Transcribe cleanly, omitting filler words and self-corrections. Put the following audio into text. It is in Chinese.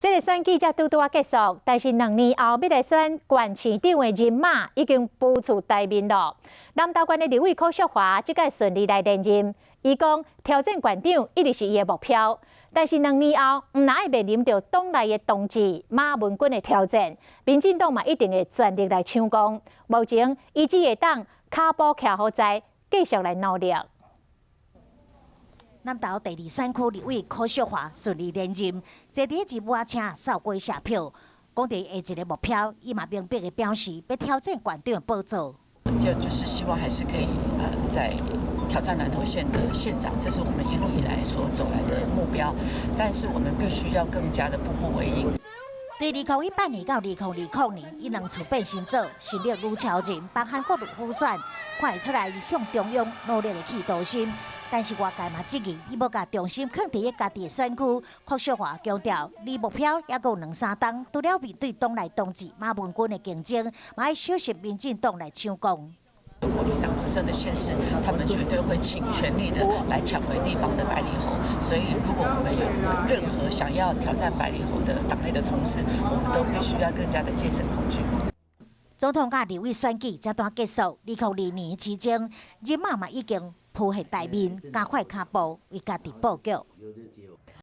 这个选举才拄啊结束，但是2年后要来选县市长的人马已经步出台面了。南投县的立委柯淑华即届顺利来连任，伊讲挑战县长一直是伊的目标。但是2年后，毋但会面临着党内的同志马文君的挑战，民进党嘛一定会全力来抢攻。目前，伊只会当骹步徛好在，继续来努力。南投第2选区立委柯淑华顺利连任，坐伫吉姆仔车扫过下票，讲到下一个目标，伊嘛明白的表示要挑战县长的宝座。就是希望还是可以在挑战南投县的县长，这是我们一路以来所走来的目标。但是我们必须要更加的步步为营。对2018年到2020年，伊2次变新组，实力愈超人，包含各路补选，看会出来伊向中央努力的企图心。但是外界嘛质疑，伊要甲重心放伫家己的选区。柯淑华强调，离目标还有2-3档，除了面对党内同志马文君的竞争，嘛要小心民进党来抢攻。国民党执政的县市，他们绝对会尽全力的来抢回地方的百里侯。所以，如果我们有任何想要挑战百里侯的党内的同志，我们都必须要更加的戒慎恐惧。总统甲立委选举这段结束，2022年期间，人马嘛已经铺现台面，加快脚步为家己布局。